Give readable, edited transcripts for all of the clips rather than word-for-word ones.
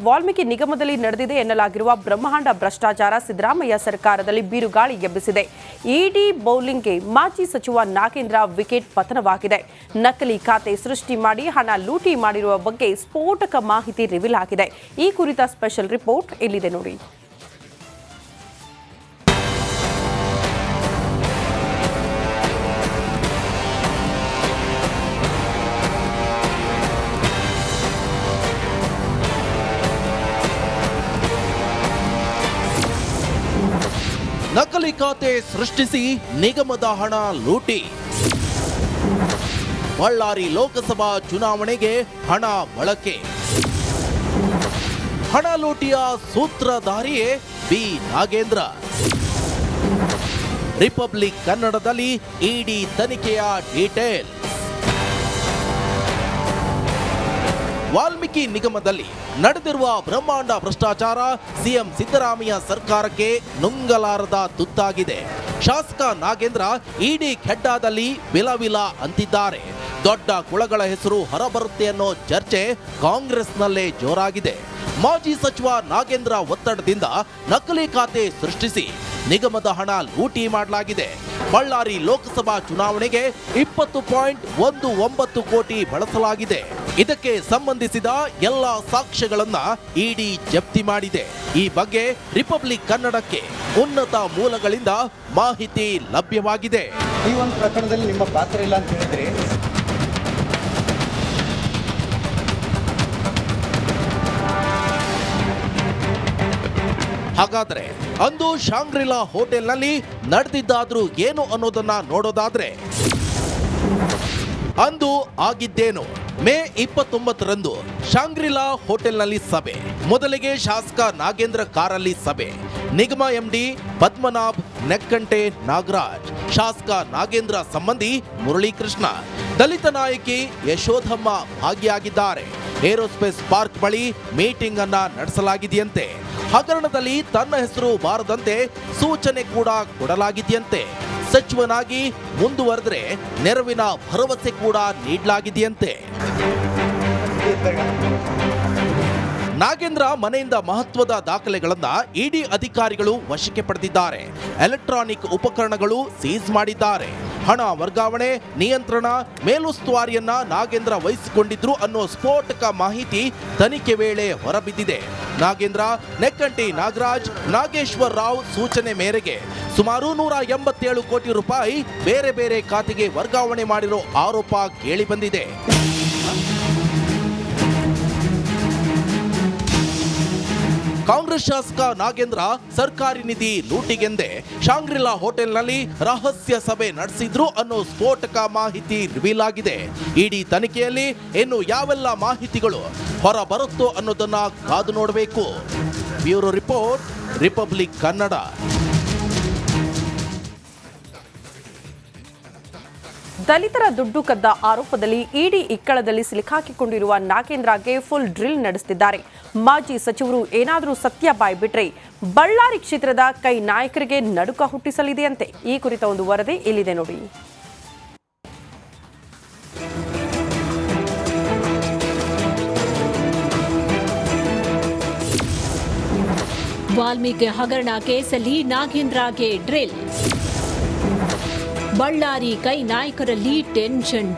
ವಾಲ್ಮೀಕಿ ನಿಗಮದಲ್ಲಿ ನಡೆದಿದೆ ಎನ್ನಲಾಗಿರುವ ಬ್ರಹ್ಮಾಂಡ ಭ್ರಷ್ಟಾಚಾರ ಸಿದ್ದರಾಮಯ್ಯ ಸರ್ಕಾರದಲ್ಲಿ ಬಿರುಗಾಳಿ ಎಬ್ಬಿಸಿದೆ. ಇಡಿ ಬೌಲಿಂಗ್ಗೆ ಮಾಜಿ ಸಚಿವ ನಾಗೇಂದ್ರ ವಿಕೆಟ್ ಪತನವಾಗಿದೆ. ನಕಲಿ ಖಾತೆ ಸೃಷ್ಟಿ ಮಾಡಿ ಹಣ ಲೂಟಿ ಮಾಡಿರುವ ಬಗ್ಗೆ ಸ್ಫೋಟಕ ಮಾಹಿತಿ ರಿವೀಲ್ ಆಗಿದೆ. ಈ ಕುರಿತ ಸ್ಪೆಷಲ್ ರಿಪೋರ್ಟ್ ಇಲ್ಲಿದೆ ನೋಡಿ. ನಕಲಿ ಖಾತೆ ಸೃಷ್ಟಿಸಿ ನಿಗಮದ ಹಣ ಲೂಟಿ. ಬಳ್ಳಾರಿ ಲೋಕಸಭಾ ಚುನಾವಣೆಗೆ ಹಣ ಬಳಕೆ. ಹಣ ಲೂಟಿಯ ಸೂತ್ರಧಾರಿಯೇ ಬಿ ನಾಗೇಂದ್ರ. ರಿಪಬ್ಲಿಕ್ ಕನ್ನಡದಲ್ಲಿ ಇಡಿ ತನಿಖೆಯ ಡೀಟೇಲ್. ವಾಲ್ಮೀಕಿ ನಿಗಮದಲ್ಲಿ ನಡೆದಿರುವ ಬ್ರಹ್ಮಾಂಡ ಭ್ರಷ್ಟಾಚಾರ ಸಿಎಂ ಸಿದ್ದರಾಮಯ್ಯ ಸರ್ಕಾರಕ್ಕೆ ನುಂಗಲಾರದ ತುತ್ತಾಗಿದೆ. ಶಾಸಕ ನಾಗೇಂದ್ರ ಇಡಿ ಖೆಡ್ಡಾದಲ್ಲಿ ವಿಲವಿಲ ಅಂತಿದ್ದಾರೆ. ದೊಡ್ಡ ಕುಳಗಳ ಹೆಸರು ಹೊರಬರುತ್ತೆ ಅನ್ನೋ ಚರ್ಚೆ ಕಾಂಗ್ರೆಸ್ನಲ್ಲೇ ಜೋರಾಗಿದೆ. ಮಾಜಿ ಸಚಿವ ನಾಗೇಂದ್ರ ಒತ್ತಡದಿಂದ ನಕಲಿ ಖಾತೆ ಸೃಷ್ಟಿಸಿ ನಿಗಮದ ಹಣ ಲೂಟಿ ಮಾಡಲಾಗಿದೆ. ಬಳ್ಳಾರಿ ಲೋಕಸಭಾ ಚುನಾವಣೆಗೆ 20.19 ಕೋಟಿ ಬಳಸಲಾಗಿದೆ. ಇದಕ್ಕೆ ಸಂಬಂಧಿಸಿದ ಎಲ್ಲ ಸಾಕ್ಷ್ಯಗಳನ್ನ ಇಡಿ ಜಪ್ತಿ ಮಾಡಿದೆ. ಈ ಬಗ್ಗೆ ರಿಪಬ್ಲಿಕ್ ಕನ್ನಡಕ್ಕೆ ಉನ್ನತ ಮೂಲಗಳಿಂದ ಮಾಹಿತಿ ಲಭ್ಯವಾಗಿದೆ. ಈ ಒಂದು ಪ್ರಕರಣದಲ್ಲಿ ನಿಮ್ಮ ಪಾತ್ರ ಇಲ್ಲ ಅಂತ ಹೇಳಿದ್ರೆ ಹಾಗಾದ್ರೆ ಅಂದು ಶಾಂಗ್ರಿಲಾ ಹೋಟೆಲ್ನಲ್ಲಿ ನಡೆದಿದ್ದಾದ್ರೂ ಏನು ಅನ್ನೋದನ್ನ ನೋಡೋದಾದ್ರೆ ಅಂದು ಆಗಿದ್ದೇನು? ಮೇ 29ರಂದು ಶಾಂಗ್ರಿಲಾ ಹೋಟೆಲ್ನಲ್ಲಿ ಸಭೆ. ಮೊದಲಿಗೆ ಶಾಸಕ ನಾಗೇಂದ್ರ ಕಾರಲ್ಲಿ ಸಭೆ. ನಿಗಮ ಎಂಡಿ ಪದ್ಮನಾಭ್, ನೆಕ್ಕಂಟೆ ನಾಗರಾಜ್, ಶಾಸಕ ನಾಗೇಂದ್ರ ಸಂಬಂಧಿ ಮುರಳೀಕೃಷ್ಣ, ದಲಿತ ನಾಯಕಿ ಯಶೋಧಮ್ಮ ಭಾಗಿಯಾಗಿದ್ದಾರೆ. ಏರೋಸ್ಪೇಸ್ ಪಾರ್ಕ್ ಬಳಿ ಮೀಟಿಂಗ್ ಅನ್ನ ನಡೆಸಲಾಗಿದೆಯಂತೆ. ಹಗರಣದಲ್ಲಿ ತನ್ನ ಹೆಸರು ಬಾರದಂತೆ ಸೂಚನೆ ಕೂಡ ಕೊಡಲಾಗಿದೆಯಂತೆ. ಸಚಿವನಾಗಿ ಮುಂದುವರೆದರೆ ನೆರವಿನ ಭರವಸೆ ಕೂಡ ನೀಡಲಾಗಿದೆಯಂತೆ. ನಾಗೇಂದ್ರ ಮನೆಯಿಂದ ಮಹತ್ವದ ದಾಖಲೆಗಳನ್ನ ಇಡಿ ಅಧಿಕಾರಿಗಳು ವಶಕ್ಕೆ ಪಡೆದಿದ್ದಾರೆ. ಎಲೆಕ್ಟ್ರಾನಿಕ್ ಉಪಕರಣಗಳು ಸೀಸ್ ಮಾಡಿದ್ದಾರೆ. ಹಣ ವರ್ಗಾವಣೆ, ನಿಯಂತ್ರಣ, ಮೇಲುಸ್ತುವಾರಿಯನ್ನ ನಾಗೇಂದ್ರ ವಹಿಸಿಕೊಂಡಿದ್ರು ಅನ್ನೋ ಸ್ಫೋಟಕ ಮಾಹಿತಿ ತನಿಖೆ ವೇಳೆ ಹೊರಬಿದ್ದಿದೆ. ನಾಗೇಂದ್ರ, ನೆಕ್ಕಂಟಿ ನಾಗರಾಜ್, ನಾಗೇಶ್ವರ್ ರಾವ್ ಸೂಚನೆ ಮೇರೆಗೆ ಸುಮಾರು 187 ಕೋಟಿ ರೂಪಾಯಿ ಬೇರೆ ಬೇರೆ ಖಾತೆಗೆ ವರ್ಗಾವಣೆ ಮಾಡಿರೋ ಆರೋಪ ಕೇಳಿ ಬಂದಿದೆ. ಕಾಂಗ್ರೆಸ್ ಶಾಸಕ ನಾಗೇಂದ್ರ ಸರ್ಕಾರಿ ನಿಧಿ ಲೂಟಿಗೆಂದೇ ಶಾಂಗ್ರಿಲಾ ಹೋಟೆಲ್ನಲ್ಲಿ ರಹಸ್ಯ ಸಭೆ ನಡೆಸಿದ್ರು ಅನ್ನೋ ಸ್ಫೋಟಕ ಮಾಹಿತಿ ರಿವೀಲ್ ಆಗಿದೆ. ಇಡಿ ತನಿಖೆಯಲ್ಲಿ ಇನ್ನು ಯಾವೆಲ್ಲ ಮಾಹಿತಿಗಳು ಹೊರ ಬರುತ್ತೋ ಅನ್ನೋದನ್ನ ಕಾದು ನೋಡಬೇಕು. Bureau report, republic Kannada. ದಲಿತರ ದುಡ್ಡು ಕದ್ದ ಆರೋಪದಲ್ಲಿ ಇಡಿ ಇಕ್ಕಳದಲ್ಲಿ ಸಿಲುಕಾಕಿಕೊಂಡಿರುವ ನಾಗೇಂದ್ರಗೆ ಫುಲ್ ಡ್ರಿಲ್ ನಡೆಸುತ್ತಿದ್ದಾರೆ. ಮಾಜಿ ಸಚಿವರು ಏನಾದರೂ ಸತ್ಯ ಬಾಯ್ಬಿಟ್ರೆ ಬಳ್ಳಾರಿ ಕ್ಷೇತ್ರದ ಕೈ ನಾಯಕರಿಗೆ ನಡುಕ ಹುಟ್ಟಿಸಲಿದೆಯಂತೆ. ಈ ಕುರಿತ ಒಂದು ವರದಿ ಇಲ್ಲಿದೆ ನೋಡಿ. ವಾಲ್ಮೀಕಿ ಹಗರಣ ಕೇಸಲ್ಲಿ ನಾಗೇಂದ್ರಗೆ ಡ್ರಿಲ್. ಬಳ್ಳಾರಿ ಕೈ ನಾಯಕರಲ್ಲಿ ಟೆನ್ಷನ್.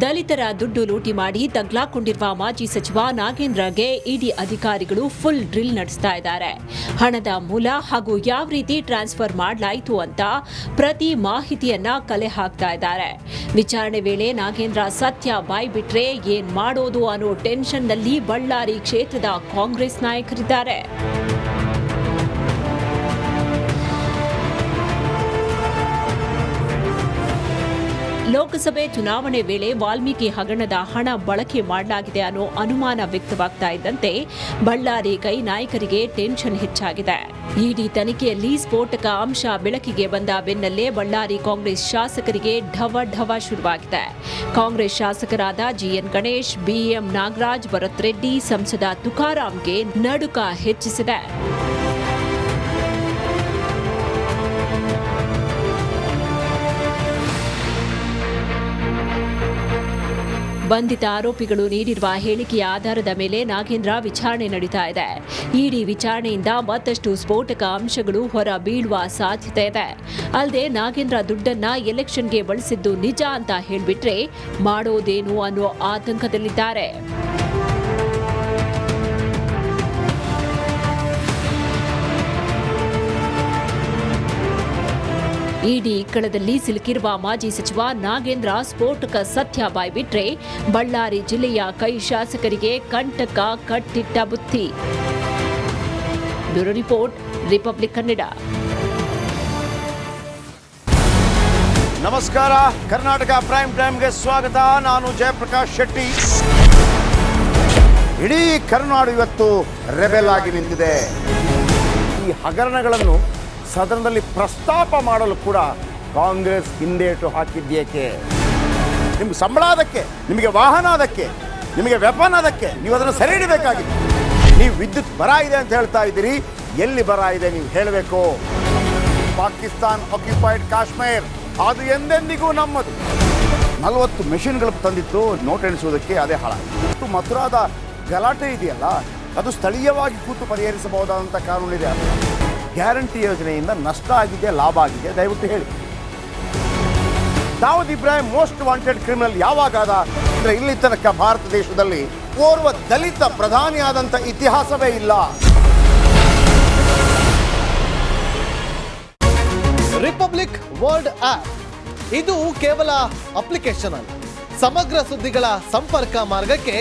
ದಲಿತರ ದುಡ್ಡು ಲೂಟಿ ಮಾಡಿ ತಗ್ಲಾಕೊಂಡಿರುವ ಮಾಜಿ ಸಚಿವ ನಾಗೇಂದ್ರಗೆ ಇಡಿ ಅಧಿಕಾರಿಗಳು ಫುಲ್ ಡ್ರಿಲ್ ನಡೆಸ್ತಾ ಇದ್ದಾರೆ. ಹಣದ ಮೂಲ ಹಾಗೂ ಯಾವ ರೀತಿ ಟ್ರಾನ್ಸ್ಫರ್ ಮಾಡಲಾಯಿತು ಅಂತ ಪ್ರತಿ ಮಾಹಿತಿಯನ್ನ ಕಲೆ ಹಾಕ್ತಾ ಇದ್ದಾರೆ. ವಿಚಾರಣೆ ವೇಳೆ ನಾಗೇಂದ್ರ ಸತ್ಯ ಬಾಯ್ಬಿಟ್ರೆ ಏನ್ ಮಾಡೋದು ಅನ್ನೋ ಟೆನ್ಷನ್ನಲ್ಲಿ ಬಳ್ಳಾರಿ ಕ್ಷೇತ್ರದ ಕಾಂಗ್ರೆಸ್ ನಾಯಕರಿದ್ದಾರೆ. ಲೋಕಸಭೆ ಚುನಾವಣೆ ವೇಳೆ ವಾಲ್ಮೀಕಿ ಹಗರಣದ ಹಣ ಬಳಕೆ ಮಾಡಲಾಗಿದೆ ಅನ್ನೋ ಅನುಮಾನ ವ್ಯಕ್ತವಾಗ್ತಾ ಇದ್ದಂತೆ ಬಳ್ಳಾರಿ ಕೈ ನಾಯಕರಿಗೆ ಟೆನ್ಷನ್ ಹೆಚ್ಚಾಗಿದೆ. ಇಡಿ ತನಿಖೆಯಲ್ಲಿ ಸ್ಫೋಟಕ ಅಂಶ ಬೆಳಕಿಗೆ ಬಂದ ಬೆನ್ನಲ್ಲೇ ಬಳ್ಳಾರಿ ಕಾಂಗ್ರೆಸ್ ಶಾಸಕರಿಗೆ ಢವ ಶುರುವಾಗಿದೆ. ಕಾಂಗ್ರೆಸ್ ಶಾಸಕರಾದ ಜಿಎನ್ ಗಣೇಶ್, ಬಿಎಂ ನಾಗರಾಜ್, ಭರತ್ ರೆಡ್ಡಿ, ಸಂಸದ ತುಕಾರಾಂಗೆ ನಡುಕ ಹೆಚ್ಚಿಸಿದೆ. ಬಂಧಿತ ಆರೋಪಿಗಳು ನೀಡಿರುವ ಹೇಳಿಕೆಯ ಆಧಾರದ ಮೇಲೆ ನಾಗೇಂದ್ರ ವಿಚಾರಣೆ ನಡೀತಾ ಇದೆ. ಇಡಿ ವಿಚಾರಣೆಯಿಂದ ಮತ್ತಷ್ಟು ಸ್ಫೋಟಕ ಅಂಶಗಳು ಹೊರ ಬೀಳುವ ಸಾಧ್ಯತೆ ಇದೆ. ಅಲ್ಲದೆ ನಾಗೇಂದ್ರ ದುಡ್ಡನ್ನ ಎಲೆಕ್ಷನ್ಗೆ ಬಳಸಿದ್ದು ನಿಜ ಅಂತ ಹೇಳ್ಬಿಟ್ರೆ ಮಾಡೋದೇನು ಅನ್ನೋ ಆತಂಕದಲ್ಲಿದ್ದಾರೆ. ಇಡಿ ಇಕ್ಕಳದಲ್ಲಿ ಸಿಲುಕಿರುವ ಮಾಜಿ ಸಚಿವ ನಾಗೇಂದ್ರ ಸ್ಫೋಟಕ ಸತ್ಯ ಬಾಯ್ಬಿಟ್ರೆ ಬಳ್ಳಾರಿ ಜಿಲ್ಲೆಯ ಕೈ ಶಾಸಕರಿಗೆ ಕಂಟಕ ಕಟ್ಟಿಟ್ಟ ಬುತ್ತಿ. Bureau report, republic Kannada. ನಮಸ್ಕಾರ, ಕರ್ನಾಟಕ ಪ್ರೈಮ್ ಟೈಮ್ಗೆ ಸ್ವಾಗತ. ನಾನು ಜಯಪ್ರಕಾಶ್ ಶೆಟ್ಟಿ. ಇಡೀ ಕರ್ನಾಡು ಇವತ್ತು ರೆಬೆಲ್ ಆಗಿ ನಿಂತಿದೆ. ಈ ಹಗರಣಗಳನ್ನು ಸದನದಲ್ಲಿ ಪ್ರಸ್ತಾಪ ಮಾಡಲು ಕೂಡ ಕಾಂಗ್ರೆಸ್ ಹಿಂದೇಟು ಹಾಕಿದ್ದೇಕೆ? ನಿಮ್ಗೆ ಸಂಬಳ ಅದಕ್ಕೆ, ನಿಮಗೆ ವಾಹನ ಅದಕ್ಕೆ, ನಿಮಗೆ ವೆಪನ್ ಅದಕ್ಕೆ, ನೀವು ಅದನ್ನು ಸೆರೆ ಹಿಡಬೇಕಾಗಿತ್ತು. ನೀವು ವಿದ್ಯುತ್ ಬರ ಇದೆ ಅಂತ ಹೇಳ್ತಾ ಇದ್ದೀರಿ, ಎಲ್ಲಿ ಬರ ಇದೆ ನೀವು ಹೇಳಬೇಕು. ಪಾಕಿಸ್ತಾನ್ ಆಕ್ಯುಪೈಡ್ ಕಾಶ್ಮೀರ್ ಅದು ಎಂದೆಂದಿಗೂ ನಮ್ಮದು. 40 ಮೆಷಿನ್ಗಳು ತಂದಿತ್ತು ನೋಟ್ ಎಣಿಸುವುದಕ್ಕೆ, ಅದೇ ಹಾಳಾಯಿತು. ಮಥುರಾದ ಗಲಾಟೆ ಇದೆಯಲ್ಲ, ಅದು ಸ್ಥಳೀಯವಾಗಿ ಕೂತು ಪರಿಹರಿಸಬಹುದಾದಂಥ ಕಾನೂನಿದೆ. ಗ್ಯಾರಂಟಿ ಯೋಜನೆಯಿಂದ ನಷ್ಟ ಆಗಿದೆ, ಲಾಭ ಆಗಿದೆ, ದಯವಿಟ್ಟು ಹೇಳಿ. Dawood Ibrahim most wanted criminal ಯಾವಾಗಾದ ಅಂದರೆ ಇಲ್ಲಿ ತನಕ ಭಾರತ ದೇಶದಲ್ಲಿ ಓರ್ವ ದಲಿತ ಪ್ರಧಾನಿಯಾದಂಥ ಇತಿಹಾಸವೇ ಇಲ್ಲ. ರಿಪಬ್ಲಿಕ್ ವರ್ಲ್ಡ್ ಆಪ್ ಇದು ಕೇವಲ ಅಪ್ಲಿಕೇಶನ್ ಅಲ್ಲ, ಸಮಗ್ರ ಸುದ್ದಿಗಳ ಸಂಪರ್ಕ ಮಾರ್ಗಕ್ಕೆ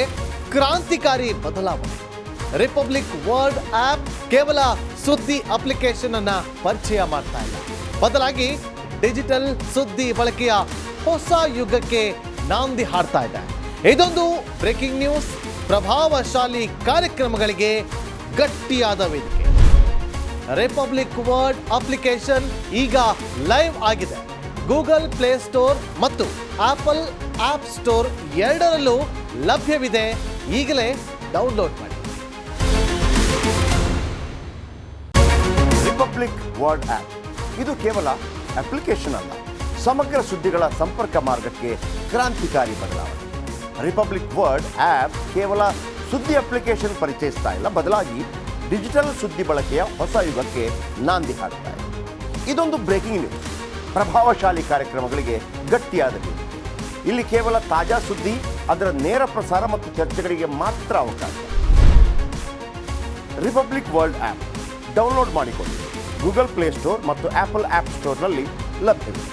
ಕ್ರಾಂತಿಕಾರಿ ಬದಲಾವಣೆ. ರಿಪಬ್ಲಿಕ್ ವರ್ಲ್ಡ್ ಆಪ್ ಕೇವಲ ಸುದ್ದಿ ಅಪ್ಲಿಕೇಶನ್ ಅನ್ನ ಪರಿಚಯ ಮಾಡ್ತಾ ಇಲ್ಲ, ಬದಲಾಗಿ ಡಿಜಿಟಲ್ ಸುದ್ದಿ ಬಳಕೆಯ ಹೊಸ ಯುಗಕ್ಕೆ ನಾಂದಿ ಹಾಡ್ತಾ ಇದೆ. ಇದೊಂದು ಬ್ರೇಕಿಂಗ್ ನ್ಯೂಸ್, ಪ್ರಭಾವಶಾಲಿ ಕಾರ್ಯಕ್ರಮಗಳಿಗೆ ಗಟ್ಟಿಯಾದ ವೇದಿಕೆ. ರಿಪಬ್ಲಿಕ್ ವರ್ಲ್ಡ್ ಅಪ್ಲಿಕೇಶನ್ ಈಗ ಲೈವ್ ಆಗಿದೆ. ಗೂಗಲ್ ಪ್ಲೇ ಸ್ಟೋರ್ ಮತ್ತು ಆಪಲ್ ಆಪ್ ಸ್ಟೋರ್ ಎರಡರಲ್ಲೂ ಲಭ್ಯವಿದೆ. ಈಗಲೇ ಡೌನ್ಲೋಡ್ ಮಾಡಿ. ರಿಪಬ್ಲಿಕ್ ವರ್ಲ್ಡ್ ಆ್ಯಪ್ ಇದು ಕೇವಲ ಅಪ್ಲಿಕೇಶನ್ ಅಲ್ಲ, ಸಮಗ್ರ ಸುದ್ದಿಗಳ ಸಂಪರ್ಕ ಮಾರ್ಗಕ್ಕೆ ಕ್ರಾಂತಿಕಾರಿ ಬದಲಾವಣೆ. ರಿಪಬ್ಲಿಕ್ ವರ್ಲ್ಡ್ ಆ್ಯಪ್ ಕೇವಲ ಸುದ್ದಿ ಅಪ್ಲಿಕೇಶನ್ ಪರಿಚಯಿಸ್ತಾ ಇಲ್ಲ, ಬದಲಾಗಿ ಡಿಜಿಟಲ್ ಸುದ್ದಿ ಬಳಕೆಯ ಹೊಸ ಯುಗಕ್ಕೆ ನಾಂದಿ ಹಾಡ್ತಾ ಇದೆ. ಇದೊಂದು ಬ್ರೇಕಿಂಗ್ ನ್ಯೂಸ್, ಪ್ರಭಾವಶಾಲಿ ಕಾರ್ಯಕ್ರಮಗಳಿಗೆ ಗಟ್ಟಿಯಾದ ವೇದಿಕೆ. ಇಲ್ಲಿ ಕೇವಲ ತಾಜಾ ಸುದ್ದಿ, ಅದರ ನೇರ ಪ್ರಸಾರ ಮತ್ತು ಚರ್ಚೆಗಳಿಗೆ ಮಾತ್ರ ಅವಕಾಶ. ರಿಪಬ್ಲಿಕ್ ವರ್ಲ್ಡ್ ಆ್ಯಪ್ ಡೌನ್ಲೋಡ್ ಮಾಡಿಕೊಳ್ಳಿ. ಗೂಗಲ್ ಪ್ಲೇ ಸ್ಟೋರ್ ಮತ್ತು ಆಪಲ್ ಆಪ್ ಸ್ಟೋರ್ನಲ್ಲಿ ಲಭ್ಯವಿದೆ.